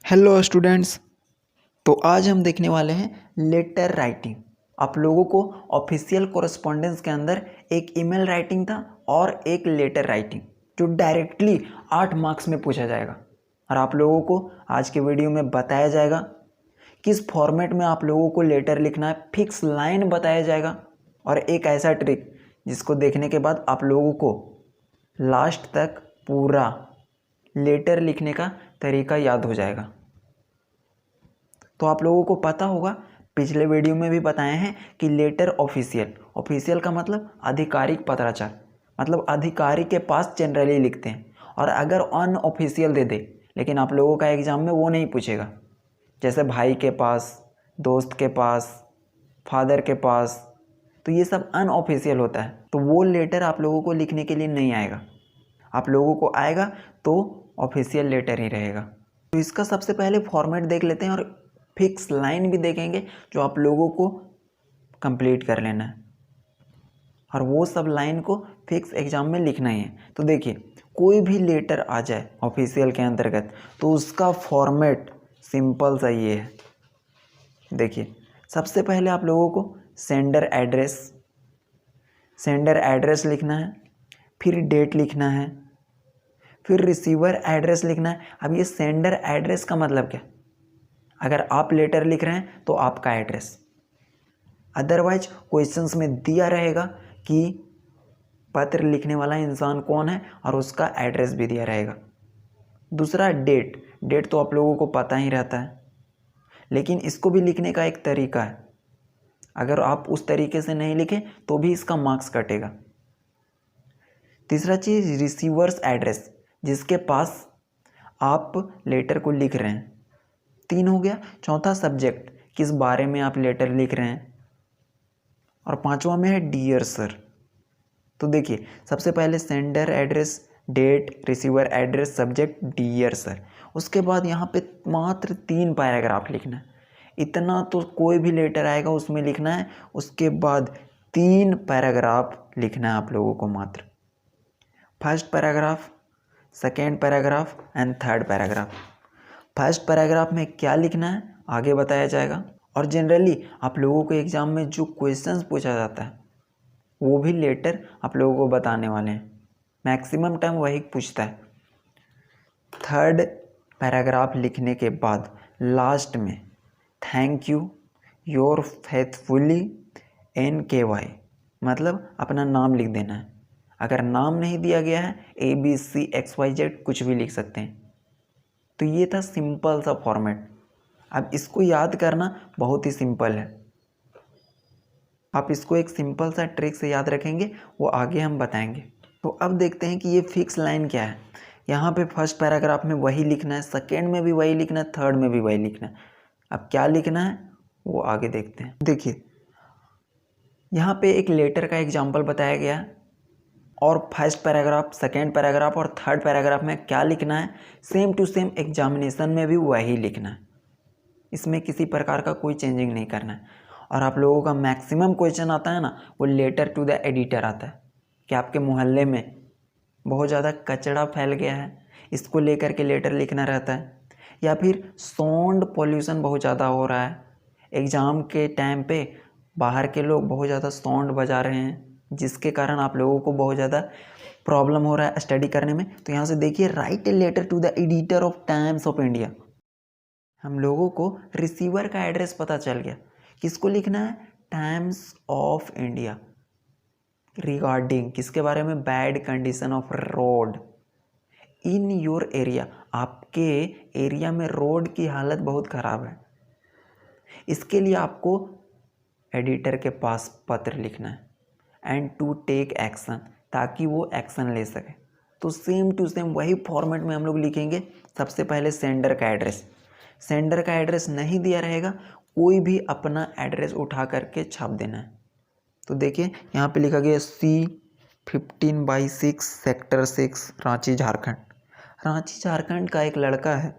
Hello students. तो आज हम देखने वाले हैं लेटर राइटिंग। आप लोगों को ऑफिशियल कोरेस्पॉन्डेंस के अंदर एक ईमेल राइटिंग था और एक लेटर राइटिंग जो डायरेक्टली 8 मार्क्स में पूछा जाएगा। और आप लोगों को आज के वीडियो में बताया जाएगा किस फॉर्मेट में आप लोगों को लेटर लिखना है, फिक्स लाइन बताया जाएगा और एक ऐसा ट्रिक जिसको देखने के बाद आप लोगों को लास्ट तक पूरा लेटर लिखने का तरीका याद हो जाएगा। तो आप लोगों को पता होगा, पिछले वीडियो में भी बताए हैं कि लेटर ऑफिशियल का मतलब आधिकारिक पत्राचार, मतलब अधिकारी के पास जनरली लिखते हैं। और अगर अनऑफिशियल दे दे, लेकिन आप लोगों का एग्जाम में वो नहीं पूछेगा, जैसे भाई के पास, दोस्त के पास, फादर के पास, तो ये सब अनऑफिशियल होता है। तो वो लेटर आप लोगों को लिखने के लिए नहीं आएगा, आप लोगों को आएगा तो ऑफिशियल लेटर ही रहेगा। तो इसका सबसे पहले फॉर्मेट देख लेते हैं और फिक्स लाइन भी देखेंगे जो आप लोगों को कंप्लीट कर लेना है, और वो सब लाइन को फिक्स एग्जाम में लिखना ही है। तो देखिए, कोई भी लेटर आ जाए ऑफिशियल के अंतर्गत तो उसका फॉर्मेट सिंपल सा ये है। देखिए, सबसे पहले आप लोगों को सेंडर एड्रेस लिखना है, फिर डेट लिखना है, फिर रिसीवर एड्रेस लिखना है। अब ये सेंडर एड्रेस का मतलब क्या? अगर आप लेटर लिख रहे हैं तो आपका एड्रेस, अदरवाइज क्वेश्चंस में दिया रहेगा कि पत्र लिखने वाला इंसान कौन है और उसका एड्रेस भी दिया रहेगा। दूसरा डेट तो आप लोगों को पता ही रहता है, लेकिन इसको भी लिखने का एक तरीका है। अगर आप उस तरीके से नहीं लिखें तो भी इसका मार्क्स कटेगा। तीसरा चीज़ रिसीवर्स एड्रेस, जिसके पास आप लेटर को लिख रहे हैं। 3 हो गया। चौथा सब्जेक्ट, किस बारे में आप लेटर लिख रहे हैं। और 5वां में है डियर सर। तो देखिए, सबसे पहले sender address, date, receiver address, subject, dear sir. उसके बाद यहाँ पे मात्र 3 पैराग्राफ लिखना है। इतना तो कोई भी लेटर आएगा उसमें लिखना है। उसके बाद 3 पैराग्राफ लिखना है आप लोगों को मात्र। First paragraph, second paragraph and third paragraph. First paragraph में क्या लिखना है आगे बताया जाएगा। और जनरली आप लोगों को एग्जाम में जो क्वेश्चंस पूछा जाता है वो भी लेटर आप लोगों को बताने वाले हैं। मैक्सिमम टाइम वही पूछता है। थर्ड पैराग्राफ लिखने के बाद लास्ट में thank you your faithfully NKY, मतलब अपना नाम लिख देना है। अगर नाम नहीं दिया गया है ABCXYZ कुछ भी लिख सकते हैं। तो ये था सिंपल सा फॉर्मेट। अब इसको याद करना बहुत ही सिंपल है। आप इसको एक सिंपल सा ट्रिक से याद रखेंगे, वो आगे हम बताएंगे। तो अब देखते हैं कि ये फिक्स लाइन क्या है। यहाँ पे फर्स्ट पैराग्राफ में वही लिखना है, सेकेंड में भी वही लिखना है, थर्ड में भी वही लिखना है। अब क्या लिखना है वो आगे देखते हैं। देखिए, यहाँ पे एक लेटर का एग्जाम्पल बताया गया है और फर्स्ट पैराग्राफ, सेकेंड पैराग्राफ और थर्ड पैराग्राफ में क्या लिखना है सेम टू सेम एग्जामिनेशन में भी वही लिखना है। इसमें किसी प्रकार का कोई चेंजिंग नहीं करना है। और आप लोगों का मैक्सिमम क्वेश्चन आता है ना, वो लेटर टू द एडिटर आता है कि आपके मोहल्ले में बहुत ज़्यादा कचरा फैल गया है, इसको लेकर के लेटर लिखना रहता है। या फिर साउंड पोल्यूशन बहुत ज़्यादा हो रहा है, एग्ज़ाम के टाइम पे बाहर के लोग बहुत ज़्यादा साउंड बजा रहे हैं, जिसके कारण आप लोगों को बहुत ज़्यादा प्रॉब्लम हो रहा है स्टडी करने में। तो यहाँ से देखिए, write a letter to the editor of Times of India. हम लोगों को रिसीवर का एड्रेस पता चल गया। किसको लिखना है? Times of India. रिगार्डिंग किसके बारे में? Bad condition of road in your area. आपके एरिया में रोड की हालत बहुत ख़राब है, इसके लिए आपको एडिटर के पास पत्र लिखना है। एंड टू टेक एक्शन, ताकि वो एक्शन ले सके। तो सेम टू सेम वही फॉर्मेट में हम लोग लिखेंगे। सबसे पहले सेंडर का एड्रेस नहीं दिया रहेगा, कोई भी अपना एड्रेस उठा करके छाप देना है। तो देखिए, यहाँ पे लिखा गया C15/6 सेक्टर 6 रांची झारखंड का एक लड़का है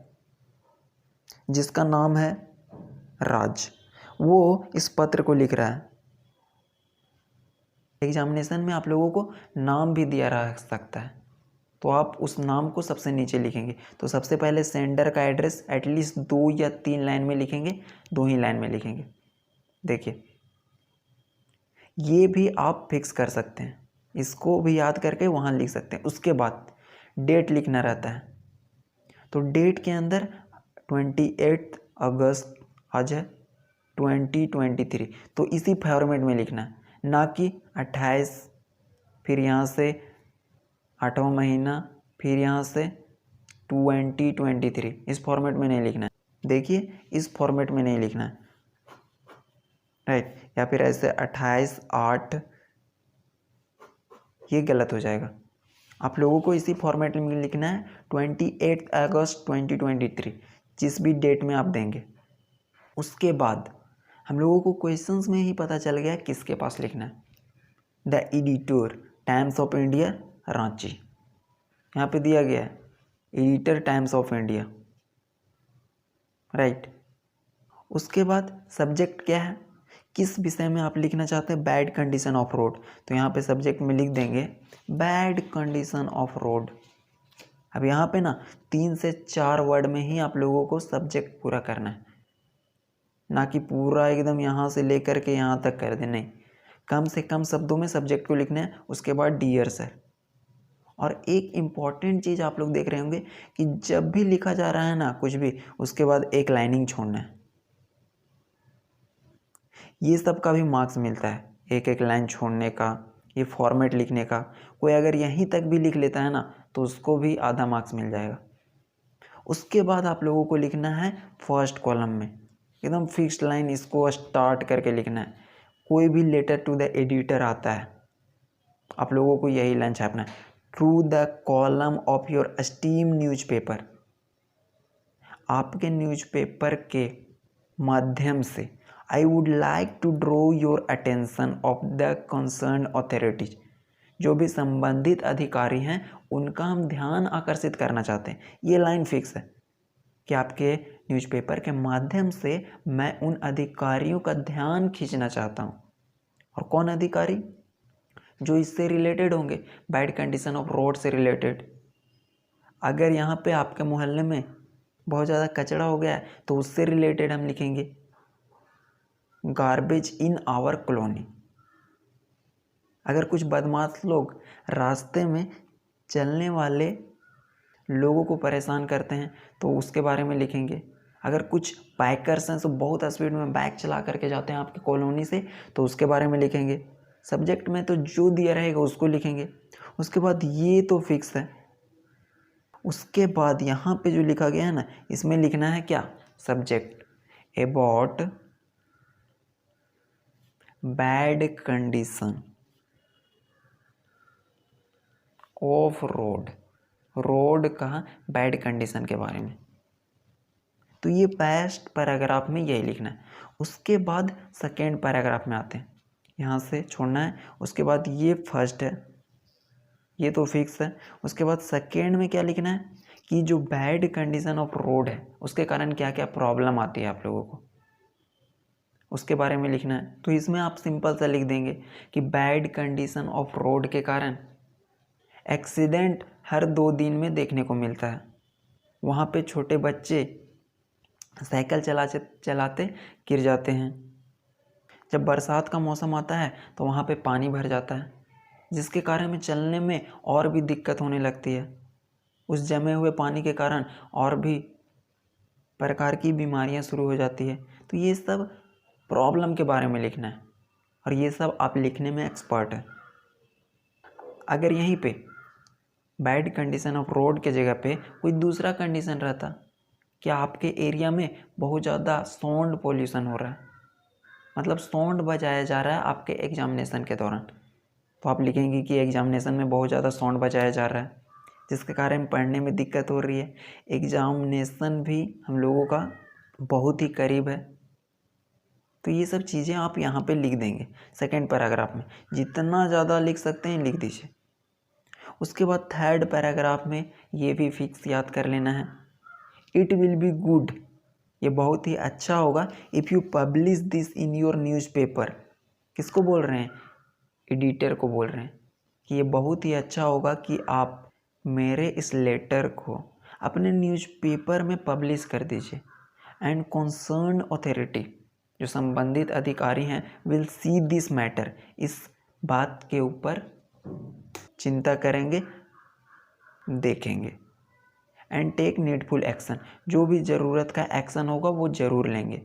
जिसका नाम है राज। वो इस पत्र को लिख रहा है। एग्जामिनेशन में आप लोगों को नाम भी दिया रह सकता है, तो आप उस नाम को सबसे नीचे लिखेंगे। तो सबसे पहले सेंडर का एड्रेस एटलीस्ट 2 या 3 लाइन में लिखेंगे, 2 ही लाइन में लिखेंगे। देखिए ये भी आप फिक्स कर सकते हैं, इसको भी याद करके वहाँ लिख सकते हैं। उसके बाद डेट लिखना रहता है, तो डेट के अंदर 28 अगस्त आज है 2023, तो इसी फॉर्मेट में लिखना है, ना कि 28 फिर यहाँ से 8वां महीना फिर यहाँ से 2023, इस फॉर्मेट में नहीं लिखना है। देखिए इस फॉर्मेट में नहीं लिखना है, राइट। या फिर ऐसे 28/8, ये गलत हो जाएगा। आप लोगों को इसी फॉर्मेट में लिखना है 28 अगस्त 2023, जिस भी डेट में आप देंगे। उसके बाद हम लोगों को क्वेश्चंस में ही पता चल गया किसके पास लिखना है। The editor times of India Ranchi, यहाँ पे दिया गया है editor times of India, right. उसके बाद सब्जेक्ट क्या है, किस विषय में आप लिखना चाहते हैं, बैड कंडीशन ऑफ रोड, तो यहाँ पे सब्जेक्ट में लिख देंगे बैड कंडीशन ऑफ रोड। अब यहाँ पे ना 3 से 4 वर्ड में ही आप लोगों को सब्जेक्ट पूरा करना है, ना कि पूरा एकदम यहाँ से लेकर के यहाँ तक कर देना। नहीं, कम से कम शब्दों में सब्जेक्ट को लिखना है। उसके बाद डियर सर। और एक इम्पॉर्टेंट चीज़ आप लोग देख रहे होंगे कि जब भी लिखा जा रहा है ना कुछ भी, उसके बाद एक लाइनिंग छोड़ना है। ये सब का भी मार्क्स मिलता है, एक एक लाइन छोड़ने का, ये फॉर्मेट लिखने का। कोई अगर यहीं तक भी लिख लेता है ना तो उसको भी आधा मार्क्स मिल जाएगा। उसके बाद आप लोगों को लिखना है फर्स्ट कॉलम में एकदम फिक्स्ड लाइन, इसको स्टार्ट करके लिखना है। कोई भी लेटर टू द एडिटर आता है, आप लोगों को यही लाइन छापना है, through the column of your esteem newspaper. आपके न्यूज़पेपर के माध्यम से I would like to draw your attention of the concern authorities. जो भी संबंधित अधिकारी हैं उनका हम ध्यान आकर्षित करना चाहते हैं। ये लाइन फिक्स है कि आपके न्यूज़पेपर के माध्यम से मैं उन अधिकारियों का ध्यान खींचना चाहता हूँ। और कौन अधिकारी, जो इससे रिलेटेड होंगे, बैड कंडीशन ऑफ रोड से रिलेटेड। अगर यहाँ पे आपके मोहल्ले में बहुत ज़्यादा कचरा हो गया है तो उससे रिलेटेड हम लिखेंगे गार्बेज इन आवर कॉलोनी। अगर कुछ बदमाश लोग रास्ते में चलने वाले लोगों को परेशान करते हैं तो उसके बारे में लिखेंगे। अगर कुछ बाइकर्स हैं तो बहुत स्पीड में बाइक चला करके जाते हैं आपकी कॉलोनी से, तो उसके बारे में लिखेंगे। सब्जेक्ट में तो जो दिया रहेगा उसको लिखेंगे। उसके बाद ये तो फिक्स है। उसके बाद यहाँ पे जो लिखा गया है ना, इसमें लिखना है क्या, subject about bad condition of road, road का बैड कंडीशन के बारे में। तो ये फर्स्ट पैराग्राफ में यही लिखना है। उसके बाद सेकेंड पैराग्राफ में आते हैं, यहाँ से छोड़ना है। उसके बाद ये फर्स्ट है, ये तो फिक्स है। उसके बाद सेकेंड में क्या लिखना है कि जो बैड कंडीशन ऑफ रोड है उसके कारण क्या क्या प्रॉब्लम आती है आप लोगों को, उसके बारे में लिखना है। तो इसमें आप सिंपल सा लिख देंगे कि बैड कंडीशन ऑफ रोड के कारण एक्सीडेंट हर 2 दिन में देखने को मिलता है। वहाँ पे छोटे बच्चे साइकिल चलाते गिर जाते हैं। जब बरसात का मौसम आता है तो वहाँ पे पानी भर जाता है, जिसके कारण में चलने में और भी दिक्कत होने लगती है। उस जमे हुए पानी के कारण और भी प्रकार की बीमारियाँ शुरू हो जाती है। तो ये सब प्रॉब्लम के बारे में लिखना है और ये सब आप लिखने में एक्सपर्ट है। अगर यहीं पे बैड कंडीशन ऑफ रोड के जगह पे कोई दूसरा कंडीशन रहता, क्या आपके एरिया में बहुत ज़्यादा साउंड पोल्यूशन हो रहा है, मतलब साउंड बजाया जा रहा है आपके एग्जामिनेशन के दौरान, तो आप लिखेंगे कि एग्जामिनेशन में बहुत ज़्यादा साउंड बजाया जा रहा है जिसके कारण पढ़ने में दिक्कत हो रही है। एग्जामिनेशन भी हम लोगों का बहुत ही करीब है। तो ये सब चीज़ें आप यहाँ पे लिख देंगे सेकेंड पैराग्राफ में। जितना ज़्यादा लिख सकते हैं लिख दीजिए। उसके बाद थर्ड पैराग्राफ में ये भी फिक्स याद कर लेना है, इट विल बी गुड, ये बहुत ही अच्छा होगा, if you publish this in your newspaper. किसको बोल रहे हैं, एडिटर को बोल रहे हैं कि ये बहुत ही अच्छा होगा कि आप मेरे इस लेटर को अपने न्यूज़पेपर में पब्लिश कर दीजिए। एंड कॉन्सर्न अथॉरिटी, जो संबंधित अधिकारी हैं, विल सी दिस मैटर, इस बात के ऊपर चिंता करेंगे, देखेंगे। एंड टेक नीडफुल एक्शन, जो भी ज़रूरत का एक्शन होगा वो ज़रूर लेंगे।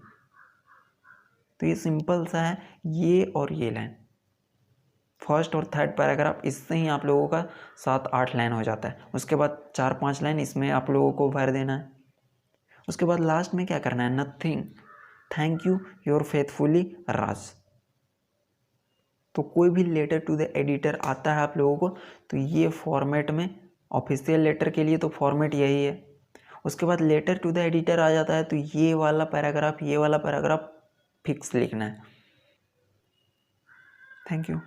तो ये सिंपल सा है, ये और ये लाइन, फर्स्ट और थर्ड पैराग्राफ, इससे ही आप लोगों का 7-8 लाइन हो जाता है। उसके बाद 4-5 लाइन इसमें आप लोगों को भर देना है। उसके बाद लास्ट में क्या करना है, nothing, thank you, your faithfully Raj. तो कोई भी लेटर टू द एडिटर आता है आप लोगों को, तो ये फॉर्मेट में, ऑफिशियल लेटर के लिए तो फॉर्मेट यही है। उसके बाद लेटर टू द एडिटर आ जाता है, तो ये वाला पैराग्राफ, ये वाला पैराग्राफ फिक्स लिखना है। Thank you.